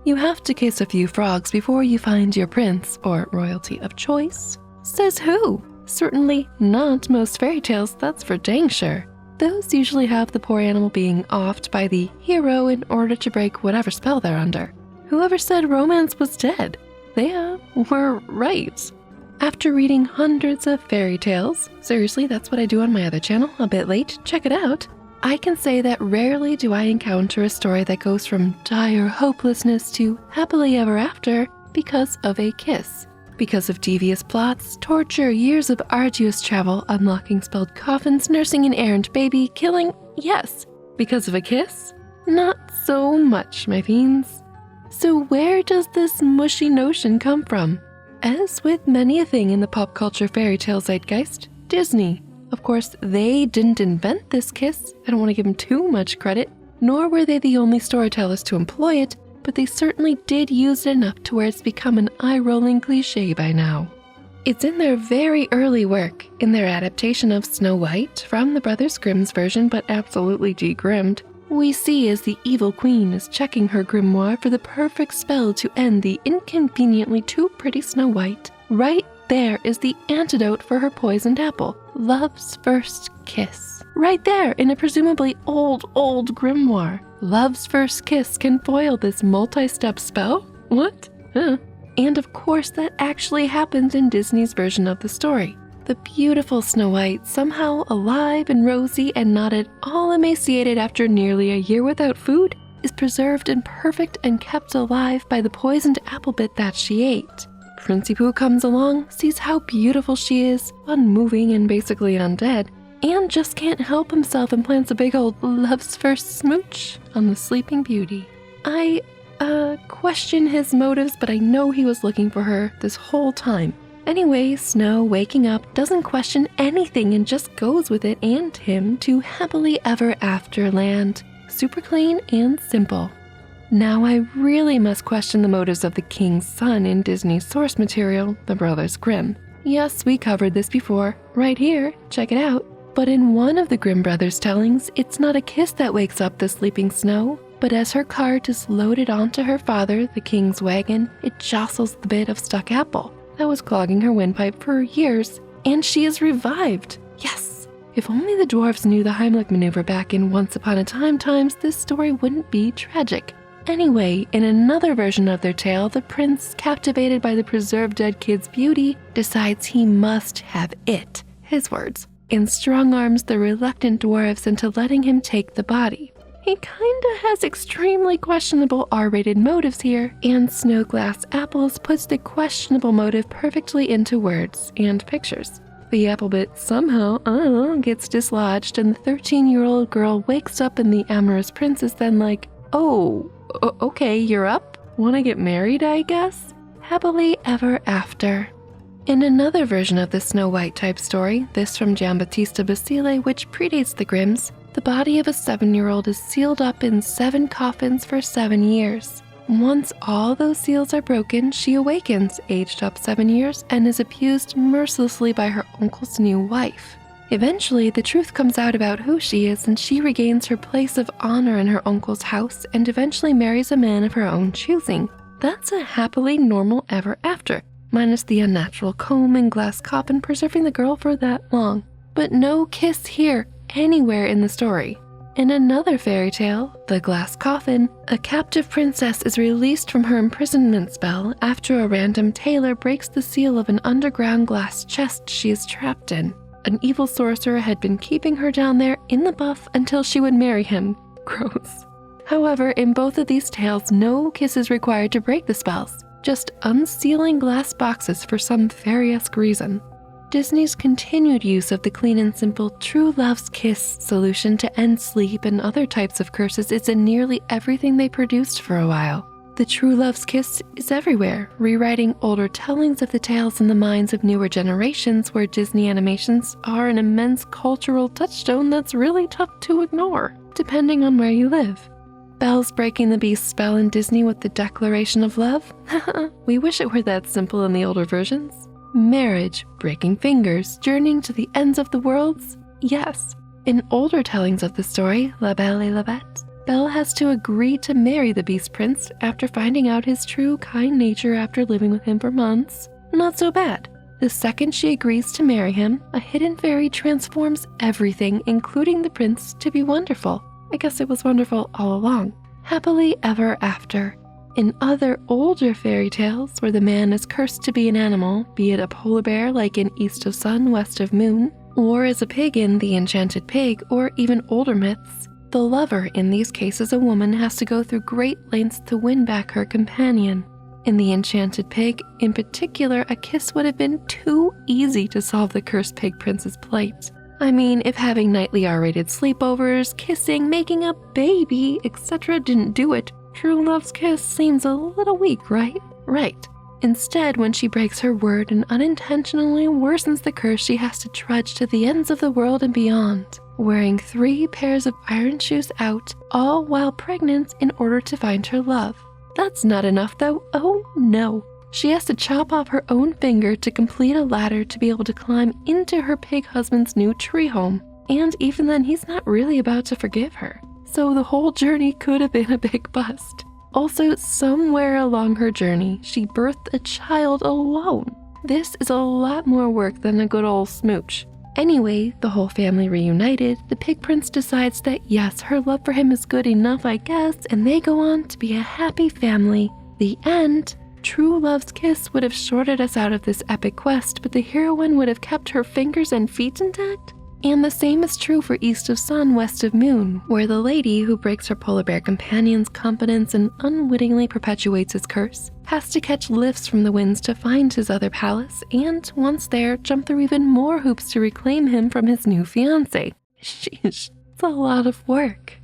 You have to kiss a few frogs before you find your prince or royalty of choice. Says who? Certainly not most fairy tales, that's for dang sure. Those usually have the poor animal being offed by the hero in order to break whatever spell they're under. Whoever said romance was dead? They were right. After reading hundreds of fairy tales, seriously, that's what I do on my other channel, a bit late, check it out, I can say that rarely do I encounter a story that goes from dire hopelessness to happily ever after because of a kiss. Because of devious plots, torture, years of arduous travel, unlocking spelled coffins, nursing an errant baby, killing, yes. Because of a kiss? Not so much, my fiends. So where does this mushy notion come from? As with many a thing in the pop culture fairy tale zeitgeist, Disney. Of course, they didn't invent this kiss. I don't want to give them too much credit, nor were they the only storytellers to employ it, but they certainly did use it enough to where it's become an eye-rolling cliché by now. It's in their very early work, in their adaptation of Snow White from the Brothers Grimm's version, but absolutely de-grimmed, we see as the evil queen is checking her grimoire for the perfect spell to end the inconveniently too pretty Snow White. Right there is the antidote for her poisoned apple, love's first kiss. Right there in a presumably old grimoire. Love's first kiss can foil this multi-step spell? What? And of course that actually happens in Disney's version of the story. The beautiful Snow White, somehow alive and rosy and not at all emaciated after nearly a year without food, is preserved and perfect and kept alive by the poisoned apple bit that she ate. Princey Pooh comes along, sees how beautiful she is, unmoving and basically undead, and just can't help himself and plants a big old love's first smooch on the sleeping beauty. I question his motives, but I know he was looking for her this whole time. Anyway, Snow, waking up, doesn't question anything and just goes with it and him to happily ever after land. Super clean and simple. Now I really must question the motives of the king's son in Disney's source material, the Brothers Grimm. Yes, we covered this before, right here, check it out. But in one of the Grimm brothers' tellings, it's not a kiss that wakes up the sleeping Snow, but as her cart is loaded onto her father, the king's wagon, it jostles the bit of stuck apple that was clogging her windpipe for years, and she is revived. Yes! If only the dwarves knew the Heimlich maneuver back in Once Upon a Time times, this story wouldn't be tragic. Anyway, in another version of their tale, the prince, captivated by the preserved dead kid's beauty, decides he must have it, his words, and strong-arms the reluctant dwarves into letting him take the body. He kinda has extremely questionable R-rated motives here, and Snow Glass Apples puts the questionable motive perfectly into words and pictures. The apple bit somehow, gets dislodged, and the 13-year-old girl wakes up and the amorous prince is then like, oh, okay, you're up? Wanna get married, I guess? Happily ever after. In another version of the Snow White type story, this from Giambattista Basile, which predates the Grimms, the body of a 7-year-old is sealed up in 7 coffins for 7 years. Once all those seals are broken, she awakens, aged up 7 years, and is abused mercilessly by her uncle's new wife. Eventually, the truth comes out about who she is, and she regains her place of honor in her uncle's house and eventually marries a man of her own choosing. That's a happily normal ever after, minus the unnatural comb and glass coffin preserving the girl for that long. But no kiss here, anywhere in the story. In another fairy tale, The Glass Coffin, a captive princess is released from her imprisonment spell after a random tailor breaks the seal of an underground glass chest she is trapped in. An evil sorcerer had been keeping her down there in the buff until she would marry him. Gross. However, in both of these tales, no kiss is required to break the spells, just unsealing glass boxes for some fairy-esque reason. Disney's continued use of the clean and simple true love's kiss solution to end sleep and other types of curses is in nearly everything they produced for a while. The true love's kiss is everywhere, rewriting older tellings of the tales in the minds of newer generations where Disney animations are an immense cultural touchstone that's really tough to ignore, depending on where you live. Belle's breaking the beast spell in Disney with the declaration of love? We wish it were that simple in the older versions. Marriage, breaking fingers, journeying to the ends of the worlds? Yes. In older tellings of the story, La Belle et la Bête, Belle has to agree to marry the Beast Prince after finding out his true kind nature after living with him for months. Not so bad. The second she agrees to marry him, a hidden fairy transforms everything, including the prince, to be wonderful. I guess it was wonderful all along. Happily ever after. In other older fairy tales, where the man is cursed to be an animal, be it a polar bear like in East of Sun, West of Moon, or as a pig in The Enchanted Pig, or even older myths, the lover, in these cases a woman, has to go through great lengths to win back her companion. In The Enchanted Pig, in particular, a kiss would have been too easy to solve the cursed pig prince's plight. I mean, if having nightly R-rated sleepovers, kissing, making a baby, etc. didn't do it, true love's kiss seems a little weak, right? Right. Instead, when she breaks her word and unintentionally worsens the curse, she has to trudge to the ends of the world and beyond, wearing 3 pairs of iron shoes out, all while pregnant, in order to find her love. That's not enough though, oh no. She has to chop off her own finger to complete a ladder to be able to climb into her pig husband's new tree home. And even then, he's not really about to forgive her. So the whole journey could have been a big bust. Also, somewhere along her journey, she birthed a child alone. This is a lot more work than a good old smooch. Anyway, the whole family reunited, the pig prince decides that yes, her love for him is good enough, I guess, and they go on to be a happy family. The end. True love's kiss would have shorted us out of this epic quest, but the heroine would have kept her fingers and feet intact? And the same is true for East of Sun, West of Moon, where the lady who breaks her polar bear companion's confidence and unwittingly perpetuates his curse has to catch lifts from the winds to find his other palace, and once there, jump through even more hoops to reclaim him from his new fiancé. Sheesh, it's a lot of work.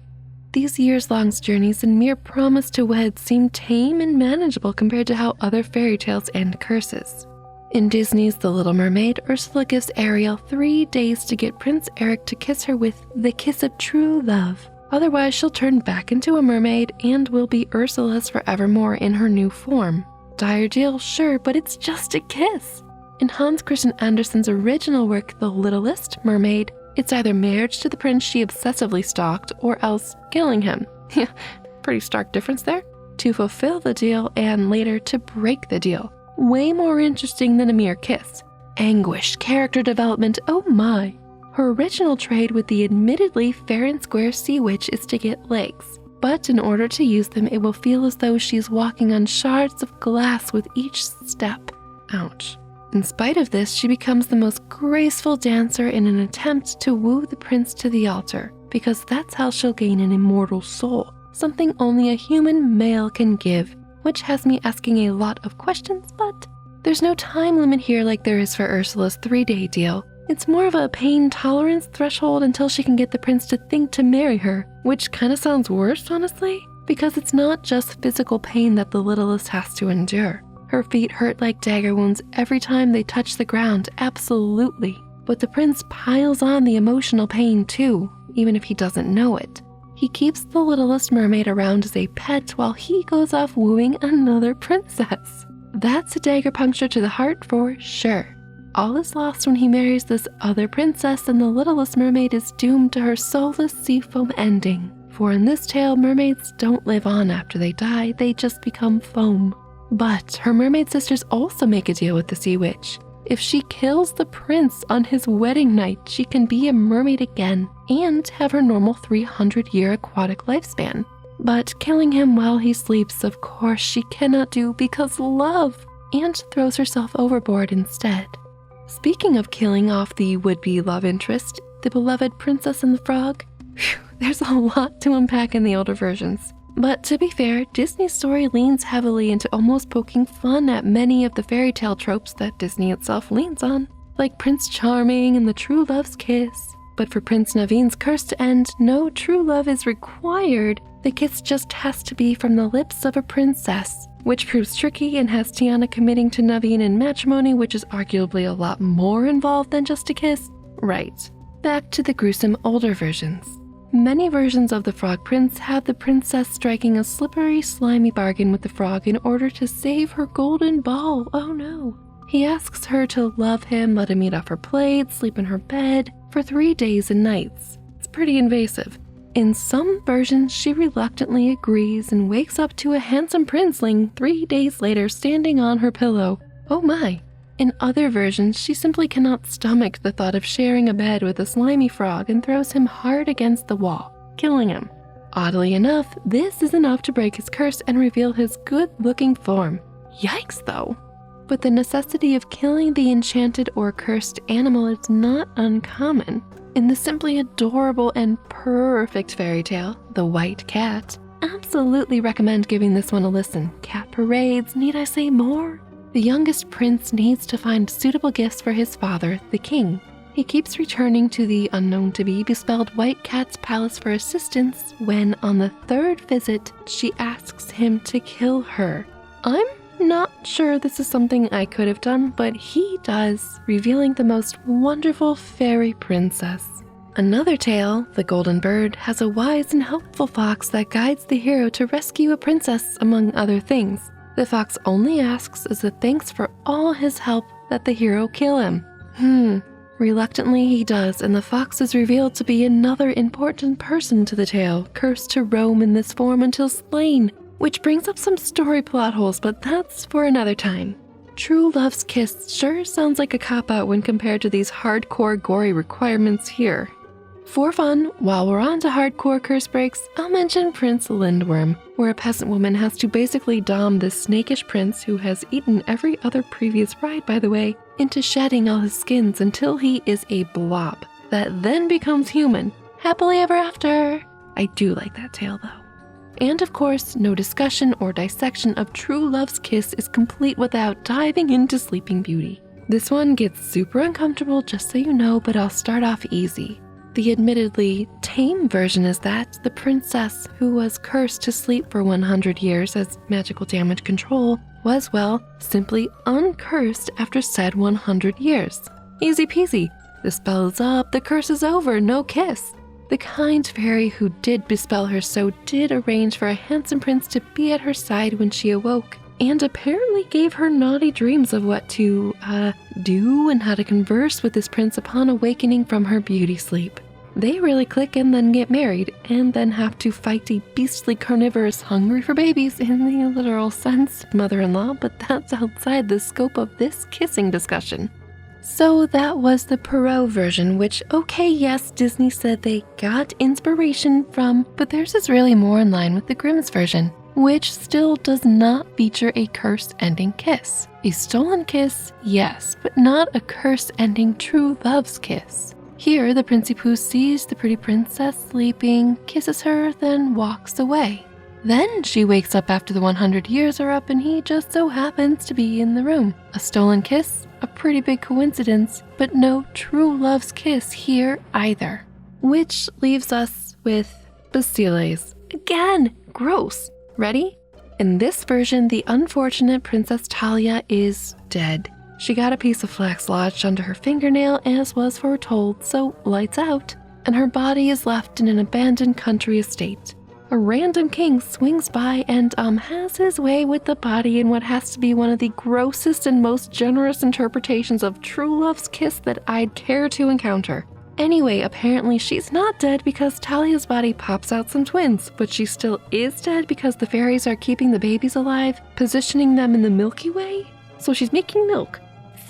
These years-long journeys and mere promise to wed seem tame and manageable compared to how other fairy tales end curses. In Disney's The Little Mermaid, Ursula gives Ariel 3 days to get Prince Eric to kiss her with the kiss of true love. Otherwise, she'll turn back into a mermaid and will be Ursula's forevermore in her new form. Dire deal, sure, but it's just a kiss. In Hans Christian Andersen's original work, The Littlest Mermaid, it's either marriage to the prince she obsessively stalked or else killing him. Yeah, pretty stark difference there. To fulfill the deal and later to break the deal. Way more interesting than a mere kiss. Anguish, character development, oh my. Her original trade with the admittedly fair and square sea witch is to get legs. But in order to use them, it will feel as though she's walking on shards of glass with each step. Ouch. In spite of this, she becomes the most graceful dancer in an attempt to woo the prince to the altar, because that's how she'll gain an immortal soul, something only a human male can give. Which has me asking a lot of questions, but there's no time limit here like there is for Ursula's 3-day deal. It's more of a pain tolerance threshold until she can get the prince to think to marry her, which kind of sounds worse, honestly, because it's not just physical pain that the littlest has to endure. Her feet hurt like dagger wounds every time they touch the ground, absolutely. But the prince piles on the emotional pain too, even if he doesn't know it. He keeps the littlest mermaid around as a pet while he goes off wooing another princess. That's a dagger puncture to the heart for sure. All is lost when he marries this other princess, and the littlest mermaid is doomed to her soulless seafoam ending. For in this tale, mermaids don't live on after they die, they just become foam. But her mermaid sisters also make a deal with the sea witch. If she kills the prince on his wedding night, she can be a mermaid again and have her normal 300-year aquatic lifespan. But killing him while he sleeps, of course, she cannot do because love, and throws herself overboard instead. Speaking of killing off the would-be love interest, the beloved Princess and the Frog, there's a lot to unpack in the older versions. But to be fair, Disney's story leans heavily into almost poking fun at many of the fairy tale tropes that Disney itself leans on, like Prince Charming and the true love's kiss. But for Prince Naveen's curse to end, no true love is required. The kiss just has to be from the lips of a princess, which proves tricky and has Tiana committing to Naveen in matrimony, which is arguably a lot more involved than just a kiss. Right. Back to the gruesome older versions. Many versions of the Frog Prince have the princess striking a slippery, slimy bargain with the frog in order to save her golden ball. Oh no. He asks her to love him, let him eat off her plate, sleep in her bed for 3 days and nights. It's pretty invasive. In some versions, she reluctantly agrees and wakes up to a handsome princeling 3 days later standing on her pillow. Oh my. In other versions, she simply cannot stomach the thought of sharing a bed with a slimy frog and throws him hard against the wall, killing him. Oddly enough, this is enough to break his curse and reveal his good-looking form. Yikes, though. But the necessity of killing the enchanted or cursed animal is not uncommon. In the simply adorable and perfect fairy tale, The White Cat, absolutely recommend giving this one a listen. Cat parades, need I say more? The youngest prince needs to find suitable gifts for his father, the king. He keeps returning to the unknown-to-be bespelled White Cat's palace for assistance when, on the 3rd visit, she asks him to kill her. I'm not sure this is something I could have done, but he does, revealing the most wonderful fairy princess. Another tale, The Golden Bird, has a wise and helpful fox that guides the hero to rescue a princess, among other things. The fox only asks as a thanks for all his help that the hero kill him. Reluctantly he does, and the fox is revealed to be another important person to the tale, cursed to roam in this form until slain, which brings up some story plot holes, but that's for another time. True Love's Kiss sure sounds like a cop-out when compared to these hardcore gory requirements here. For fun, while we're on to hardcore curse breaks, I'll mention Prince Lindworm, where a peasant woman has to basically dom this snakish prince, who has eaten every other previous bride by the way, into shedding all his skins until he is a blob, that then becomes human. Happily ever after! I do like that tale though. And of course, no discussion or dissection of True Love's Kiss is complete without diving into Sleeping Beauty. This one gets super uncomfortable, just so you know, but I'll start off easy. The admittedly tame version is that the princess, who was cursed to sleep for 100 years as magical damage control, was, well, simply uncursed after said 100 years. Easy peasy. The spell is up, the curse is over, no kiss. The kind fairy who did bespell her so did arrange for a handsome prince to be at her side when she awoke, and apparently gave her naughty dreams of what to, do and how to converse with this prince upon awakening from her beauty sleep. They really click and then get married, and then have to fight a beastly carnivorous hungry for babies in the literal sense, mother-in-law, but that's outside the scope of this kissing discussion. So that was the Perrault version, which, okay, yes, Disney said they got inspiration from, but theirs is really more in line with the Grimm's version, which still does not feature a curse-ending kiss. A stolen kiss, yes, but not a curse-ending True Love's Kiss. Here, the Princey Pooh sees the pretty princess sleeping, kisses her, then walks away. Then she wakes up after the 100 years are up and he just so happens to be in the room. A stolen kiss? A pretty big coincidence, but no True Love's Kiss here either. Which leaves us with Basiles. Again, gross. Ready? In this version, the unfortunate Princess Talia is dead. She got a piece of flax lodged under her fingernail as was foretold, so lights out, and her body is left in an abandoned country estate. A random king swings by and has his way with the body in what has to be one of the grossest and most generous interpretations of True Love's Kiss that I'd care to encounter. Anyway, apparently she's not dead because Talia's body pops out some twins, but she still is dead because the fairies are keeping the babies alive, positioning them in the Milky Way? So she's making milk.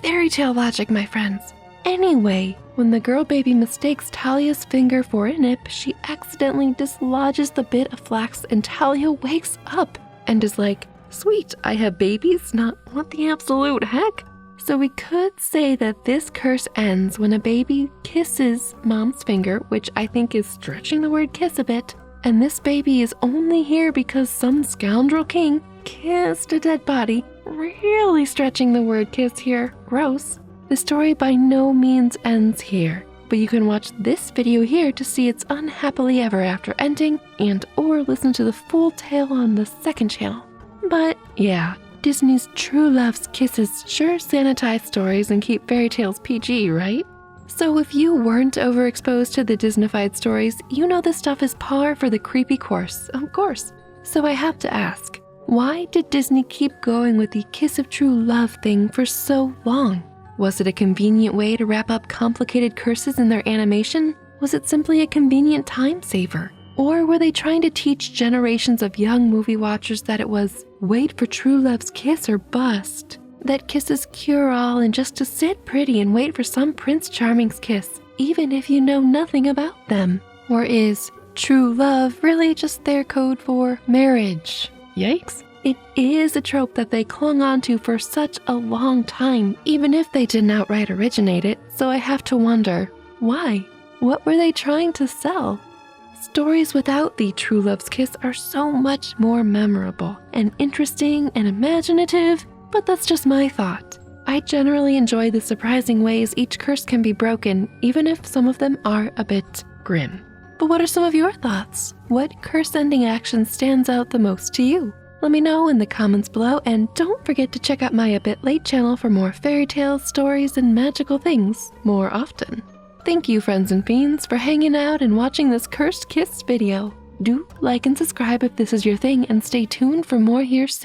Fairy tale logic, my friends. Anyway, when the girl baby mistakes Talia's finger for a nip, she accidentally dislodges the bit of flax and Talia wakes up and is like, sweet, I have babies? Not what the absolute heck? So we could say that this curse ends when a baby kisses mom's finger, which I think is stretching the word kiss a bit, and this baby is only here because some scoundrel king kissed a dead body, really stretching the word kiss here, gross. The story by no means ends here, but you can watch this video here to see its unhappily ever after ending and or listen to the full tale on the second channel. But yeah, Disney's True Love's Kisses sure sanitize stories and keep fairy tales PG, right? So if you weren't overexposed to the Disneyfied stories, you know this stuff is par for the creepy course, of course. So I have to ask, why did Disney keep going with the kiss of true love thing for so long? Was it a convenient way to wrap up complicated curses in their animation? Was it simply a convenient time saver? Or were they trying to teach generations of young movie watchers that it was wait for true love's kiss or bust? That kisses cure all and just to sit pretty and wait for some Prince Charming's kiss, even if you know nothing about them? Or is true love really just their code for marriage? Yikes. It is a trope that they clung onto for such a long time, even if they didn't outright originate it, so I have to wonder, why? What were they trying to sell? Stories without the true love's kiss are so much more memorable and interesting and imaginative, but that's just my thought. I generally enjoy the surprising ways each curse can be broken, even if some of them are a bit grim. But what are some of your thoughts? What curse-ending action stands out the most to you? Let me know in the comments below, and don't forget to check out my A Bit Late channel for more fairy tales, stories, and magical things more often. Thank you, friends and fiends, for hanging out and watching this Cursed Kiss video. Do like and subscribe if this is your thing, and stay tuned for more here soon.